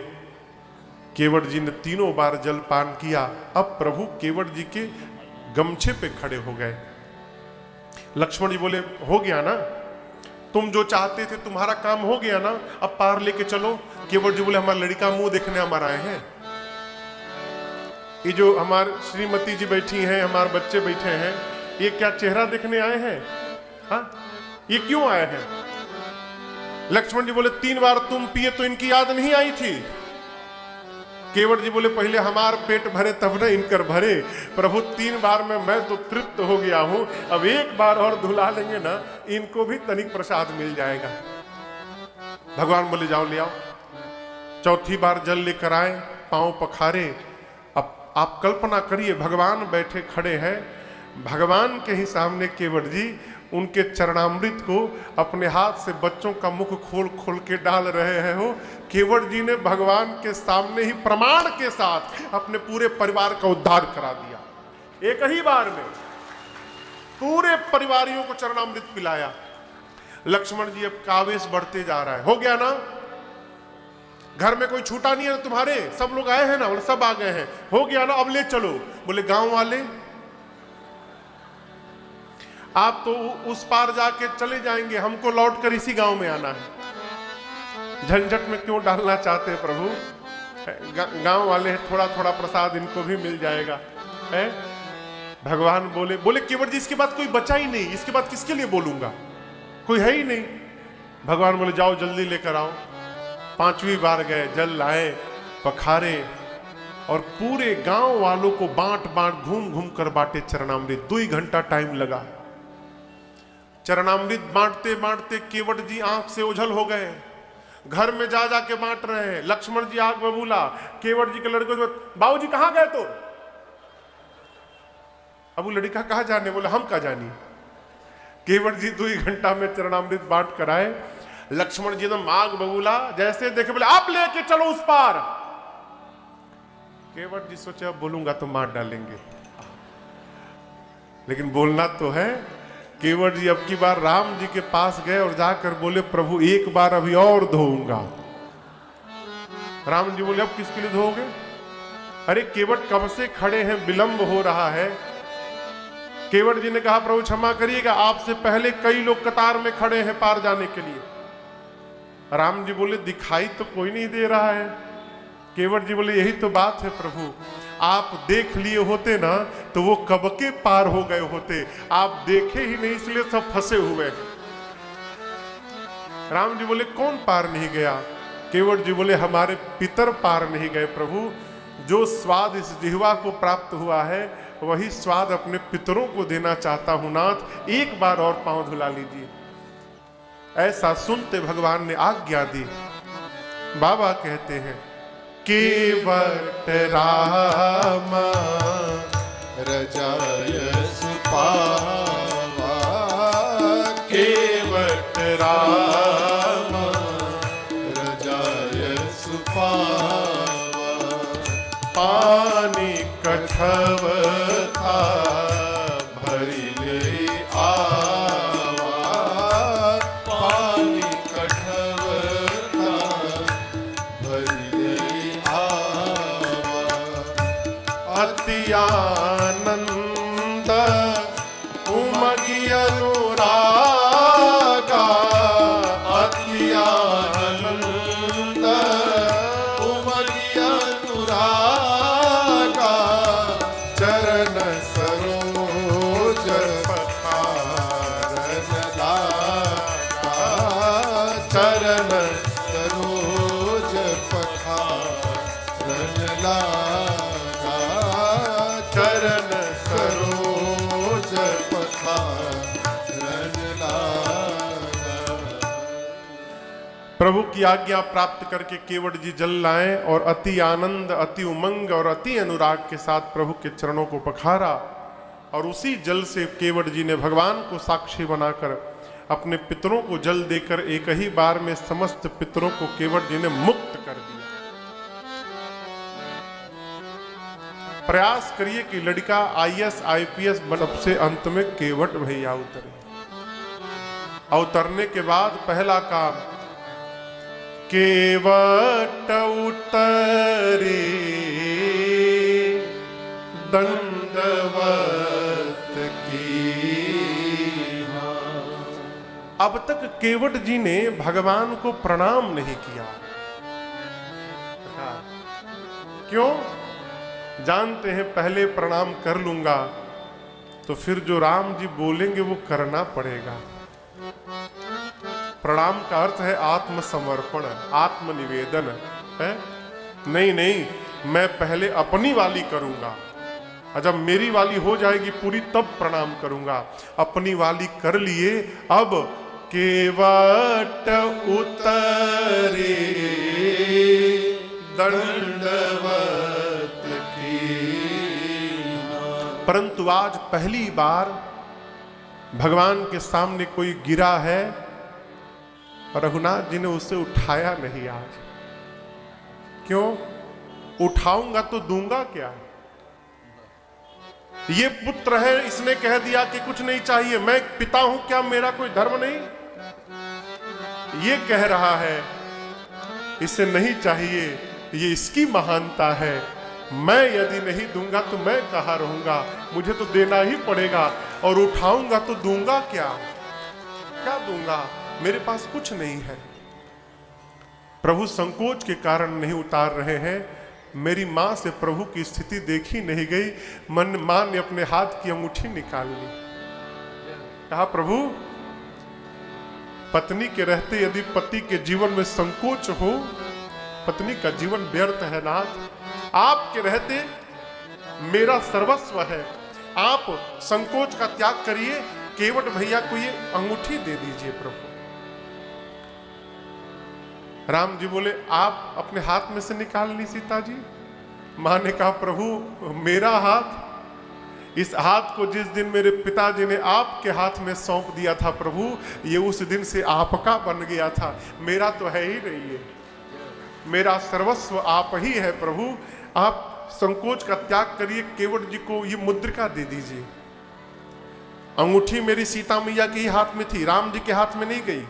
केवट जी ने 3 बार जल पान किया। अब प्रभु केवट जी के गमछे पे खड़े हो गए। लक्ष्मण जी बोले हो गया ना, तुम जो चाहते थे तुम्हारा काम हो गया ना, अब पार लेके चलो। केवट जी बोले हमारा लड़का मुंह देखने हमारा आए हैं, ये जो हमारे श्रीमती जी बैठी हैं, हमारे बच्चे बैठे हैं, ये क्या चेहरा देखने आए हैं? हाँ, ये क्यों आए हैं? लक्ष्मण जी बोले 3 बार तुम पिए तो इनकी याद नहीं आई थी? केवट जी बोले पहले हमार पेट भरे तब न इनकर भरे। प्रभु 3 बार में मैं तो तृप्त हो गया हूं, अब एक बार और धुला लेंगे ना, इनको भी तनिक प्रसाद मिल जाएगा। भगवान बोले जाओ ले आओ। चौथी बार जल लेकर आए, पांव पखारे। अब आप कल्पना करिए भगवान बैठे खड़े हैं, भगवान के ही सामने केवट जी उनके चरणामृत को अपने हाथ से बच्चों का मुख खोल खोल के डाल रहे हैं। हो केवट जी ने भगवान के सामने ही प्रमाण के साथ अपने पूरे परिवार का उद्धार करा दिया। एक ही बार में पूरे परिवारियों को चरणामृत पिलाया। लक्ष्मण जी अब कावेश बढ़ते जा रहा है। हो गया ना, घर में कोई छूटा नहीं है तुम्हारे, सब लोग आए हैं ना? बोले सब आ गए हैं। हो गया ना, अब ले चलो। बोले गांव वाले आप तो उस पार जाके चले जाएंगे, हमको लौटकर इसी गांव में आना है। झंझट में क्यों डालना चाहते हैं प्रभु? गांव वाले थोड़ा थोड़ा प्रसाद इनको भी मिल जाएगा है? भगवान बोले केवट जी इसके बाद कोई बचा ही नहीं, इसके बाद किसके लिए बोलूंगा, कोई है ही नहीं। भगवान बोले जाओ जल्दी लेकर आओ। 5वीं बार गए, जल लाए, पखारे, और पूरे गांव वालों को बांट बांट घूम घूम कर बांटे चरणामृत। 2 घंटा टाइम लगा। चरणामृत बांटते बांटते केवट जी आंख से ओझल हो गए। घर में जा जाके बांट रहे हैं। लक्ष्मण जी आग बबूला, केवट जी के लड़के बाबूजी कहां गए तो? अब वो लड़का कहा जाने, बोले हम कहा जानी। केवट जी 2 घंटा में चरणामृत बांट कर आए। लक्ष्मण जी एकदम आग बबूला, जैसे देखे बोले आप लेके चलो उस पार। केवट जी सोचे अब बोलूंगा तो मार डालेंगे, लेकिन बोलना तो है। केवट जी अब की बार राम जी के पास गए और जाकर बोले प्रभु एक बार अभी और धोऊंगा। राम जी बोले अब किसके लिए धोओगे? अरे केवट कब से खड़े हैं, विलंब हो रहा है। केवट जी ने कहा प्रभु क्षमा करिएगा, आपसे पहले कई लोग कतार में खड़े हैं पार जाने के लिए। राम जी बोले दिखाई तो कोई नहीं दे रहा है। केवट जी बोले यही तो बात है प्रभु, आप देख लिए होते ना तो वो कब के पार हो गए होते, आप देखे ही नहीं इसलिए सब फंसे हुए हैं। राम जी बोले कौन पार नहीं गया? केवट जी बोले हमारे पितर पार नहीं गए प्रभु। जो स्वाद इस जिह्वा को प्राप्त हुआ है वही स्वाद अपने पितरों को देना चाहता हूं नाथ, एक बार और पांव धुला लीजिए। ऐसा सुनते भगवान ने आज्ञा दी। बाबा कहते हैं केवट रामा रजाय सुपावा, केवट रामा रजाय सुपावा, पानी कठव था भरी ले आवा, पानी कठव था भरी ले आवा, अति आनंद उमगी अनुरागा, अति आनंद उमगी अनुरागा, चरण सरोज पखारन लागा, चरण सरोज पखारन लागा, चरण सरोज पखारन लागा। प्रभु की आज्ञा प्राप्त करके केवट जी जल लाए और अति आनंद, अति उमंग और अति अनुराग के साथ प्रभु के चरणों को पखारा। और उसी जल से केवट जी ने भगवान को साक्षी बनाकर अपने पितरों को जल देकर एक ही बार में समस्त पितरों को केवट जी ने मुक्त कर दिया। प्रयास करिए कि लड़का आईएएस आईपीएस बन, सबसे अंत में केवट भैया उतरे। अवतरने के बाद पहला काम केवट उतरे दंडवत कीन्हा। अब तक केवट जी ने भगवान को प्रणाम नहीं किया। क्यों? जानते हैं पहले प्रणाम कर लूंगा तो फिर जो राम जी बोलेंगे वो करना पड़ेगा। प्रणाम का अर्थ है आत्मसमर्पण, आत्मनिवेदन है। नहीं नहीं, मैं पहले अपनी वाली करूंगा, और जब मेरी वाली हो जाएगी पूरी तब प्रणाम करूंगा। अपनी वाली कर लिए। अब केवट उतरे दंडवत कीन्हा। परंतु आज पहली बार भगवान के सामने कोई गिरा है, रघुनाथ जी ने उसे उठाया नहीं। आज क्यों? उठाऊंगा तो दूंगा क्या? ये पुत्र है, इसने कह दिया कि कुछ नहीं चाहिए, मैं पिता हूं, क्या मेरा कोई धर्म नहीं? ये कह रहा है इसे नहीं चाहिए, ये इसकी महानता है। मैं यदि नहीं दूंगा तो मैं कहां रहूंगा, मुझे तो देना ही पड़ेगा। और उठाऊंगा तो दूंगा क्या? क्या दूंगा? मेरे पास कुछ नहीं है। प्रभु संकोच के कारण नहीं उतार रहे हैं। मेरी मां से प्रभु की स्थिति देखी नहीं गई। मां ने अपने हाथ की अंगूठी निकाल ली। कहा प्रभु, पत्नी के रहते यदि पति के जीवन में संकोच हो, पत्नी का जीवन व्यर्थ है नाथ। आपके रहते मेरा सर्वस्व है। आप संकोच का त्याग करिए। केवट भैया को ये अंगूठी दे दीजिए प्रभु। राम जी बोले आप अपने हाथ में से निकाल ली सीता जी। मां ने कहा प्रभु मेरा हाथ, इस हाथ को जिस दिन मेरे पिताजी ने आपके हाथ में सौंप दिया था प्रभु, ये उस दिन से आपका बन गया था, मेरा तो है ही नहीं है, मेरा सर्वस्व आप ही है प्रभु। आप संकोच का त्याग करिए, केवट जी को ये मुद्रिका दे दीजिए। अंगूठी मेरी सीता मैया के ही हाथ में थी, राम जी के हाथ में नहीं गई।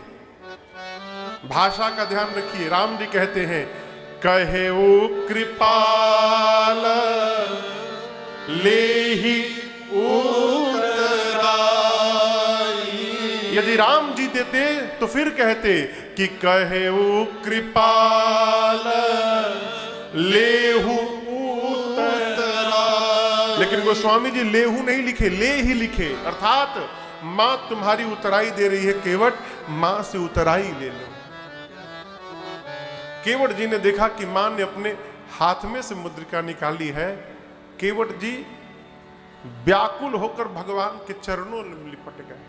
भाषा का ध्यान रखिए, राम जी कहते हैं कहे ओ कृपाल लेहि उतराई। यदि राम जी देते तो फिर कहते कि कहे ओ कृपाल लेहु उतराई, लेकिन गोस्वामी जी लेहु नहीं लिखे, ले ही लिखे, अर्थात मां तुम्हारी उतराई दे रही है केवट, मां से उतराई ले लो। केवट जी ने देखा कि मां ने अपने हाथ में से मुद्रिका निकाली है। केवट जी व्याकुल होकर भगवान के चरणों में लिपट गए।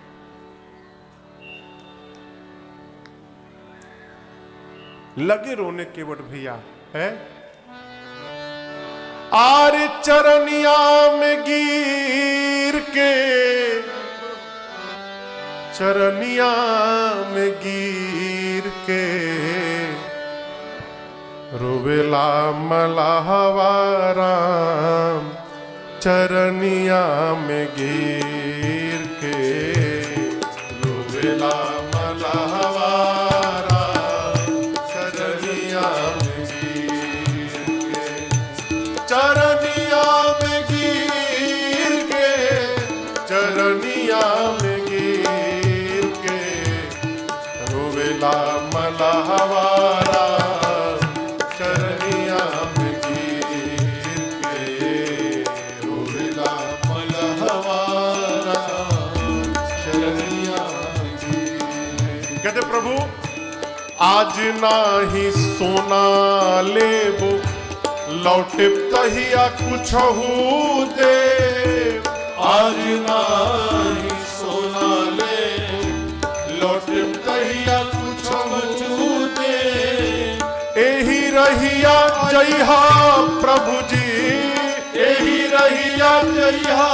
लगे रोने केवट भैया है। आर चरनिया में गिर के, चरनिया में गिर के रोवेला मलाहवा राम, चरनिया में गिर के रोवेला मलाहवा राम, चरनिया में गिर के, चरनिया में गिर के, चरनिया में गिर के रोवेला मलाहवा राम, कहते प्रभु आज नाही सोना लेबो, लौटे तहिया कुछ दे। आज नाही सोना लेबो, लौटे तहिया कुछ दे। एही रहिया जइहा प्रभु जी, एही रहिया जइहा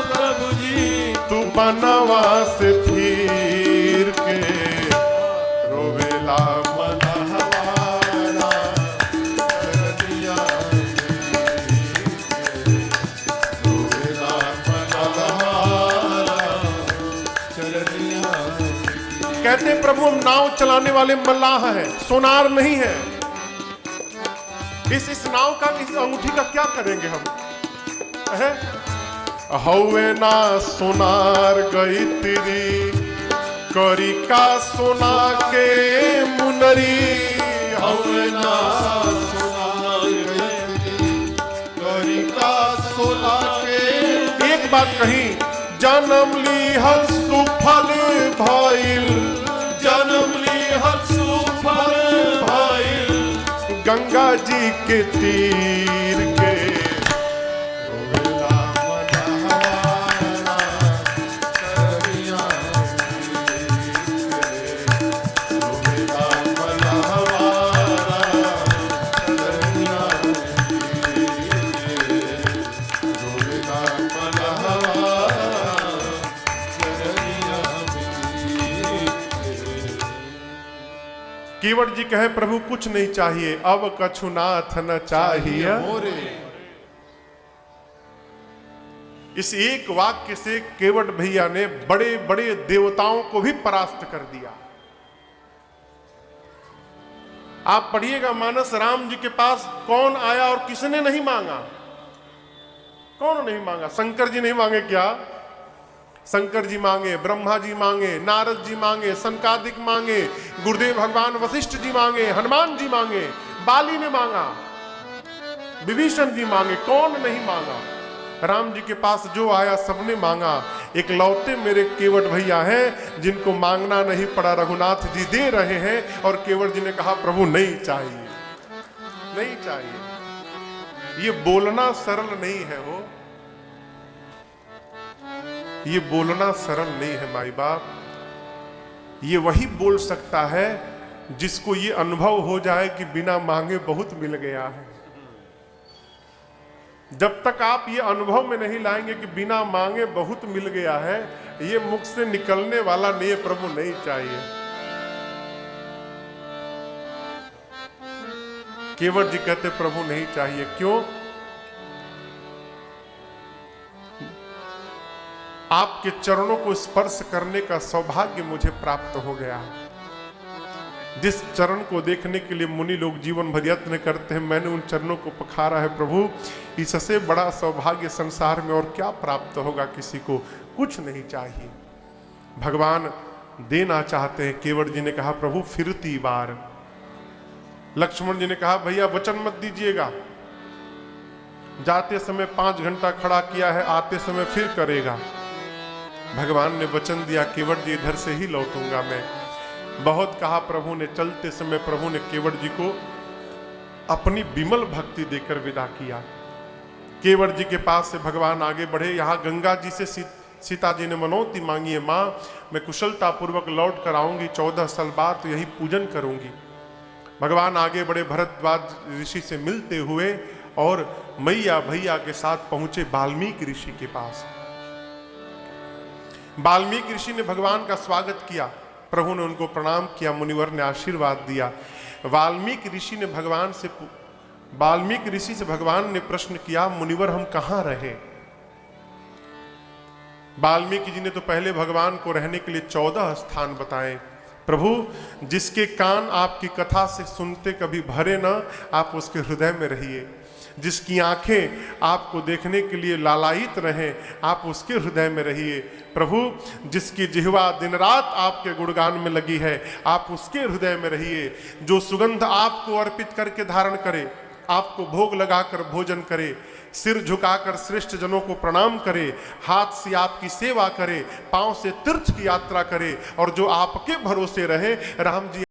प्रभु जी, तू बनवा से फिर के रोवेला मनहवारा, चरनिया रोवेला मनहवारा, चरनिया। कहते प्रभु हम नाव चलाने वाले मल्लाह हैं, सोनार नहीं है। इस नाव का, इस अंगूठी का क्या करेंगे हम? हौवे ना सोनार गई तेरी, करी का सोना के मुनरी। हौवे ना सोनार गई तेरी, करी का सोना के। एक बात कही, जन्म ली हल सुफल भइल, जन्म ली हल सुफल भइल, गंगा जी के तीर के रोवेला मनहवारा, चरनिया रोवेला मनहवारा, चरनिया रोवेला मनहवारा, चरनिया। केवट जी कहे प्रभु कुछ नहीं चाहिए, अब कछुनाथ न चाहिए। इस एक वाक्य से केवट भैया ने बड़े बड़े देवताओं को भी परास्त कर दिया। आप पढ़िएगा मानस, राम जी के पास कौन आया और किसने नहीं मांगा? कौन नहीं मांगा? शंकर जी नहीं मांगे क्या? शंकर जी मांगे, ब्रह्मा जी मांगे, नारद जी मांगे, सनकादिक मांगे, गुरुदेव भगवान वशिष्ठ जी मांगे, हनुमान जी मांगे, बाली ने मांगा, विभीषण जी मांगे, कौन नहीं मांगा? राम जी के पास जो आया सबने मांगा। एक लौटे मेरे केवट भैया हैं जिनको मांगना नहीं पड़ा, रघुनाथ जी दे रहे हैं। और केवट जी ने कहा प्रभु नहीं चाहिए, नहीं चाहिए। ये बोलना सरल नहीं है हो, ये बोलना सरल नहीं है माई बाप। ये वही बोल सकता है जिसको ये अनुभव हो जाए कि बिना मांगे बहुत मिल गया है। जब तक आप ये अनुभव में नहीं लाएंगे कि बिना मांगे बहुत मिल गया है, ये मुख से निकलने वाला नहीं है, प्रभु नहीं चाहिए। केवट जी कहते प्रभु नहीं चाहिए। क्यों? आपके चरणों को स्पर्श करने का सौभाग्य मुझे प्राप्त हो गया। जिस चरण को देखने के लिए मुनि लोग जीवन भर यत्न करते हैं, मैंने उन चरणों को पखारा है प्रभु। इससे बड़ा सौभाग्य संसार में और क्या प्राप्त होगा किसी को? कुछ नहीं चाहिए। भगवान देना चाहते हैं। केवट जी ने कहा प्रभु फिरती बार। लक्ष्मण जी ने कहा भैया वचन मत दीजिएगा, जाते समय 5 घंटा खड़ा किया है, आते समय फिर करेगा। भगवान ने वचन दिया केवट जी इधर से ही लौटूंगा मैं। बहुत कहा प्रभु ने। चलते समय प्रभु ने केवट जी को अपनी विमल भक्ति देकर विदा किया। केवट जी के पास से भगवान आगे बढ़े। यहाँ गंगा जी से सीता जी ने मनौती मांगी है, माँ मैं कुशलता पूर्वक लौट कर आऊंगी, 14 साल बाद तो यही पूजन करूंगी। भगवान आगे बढ़े, भरद्वाज ऋषि से मिलते हुए और मैया भैया के साथ पहुंचे वाल्मीकि ऋषि के पास। वाल्मीकि ऋषि ने भगवान का स्वागत किया। प्रभु ने उनको प्रणाम किया, मुनिवर ने आशीर्वाद दिया। वाल्मीकि ऋषि से भगवान ने प्रश्न किया मुनिवर हम कहां रहे? वाल्मीकि जी ने तो पहले भगवान को रहने के लिए 14 स्थान बताए। प्रभु जिसके कान आपकी कथा से सुनते कभी भरे ना, आप उसके हृदय में रहिए। जिसकी आंखें आपको देखने के लिए लालायित रहें, आप उसके हृदय में रहिए। प्रभु जिसकी जिह्वा दिन रात आपके गुणगान में लगी है, आप उसके हृदय में रहिए। जो सुगंध आपको अर्पित करके धारण करे, आपको भोग लगाकर भोजन करे, सिर झुकाकर श्रेष्ठ जनों को प्रणाम करे, हाथ से आपकी सेवा करे, पांव से तीर्थ की यात्रा करे और जो आपके भरोसे रहे, राम जी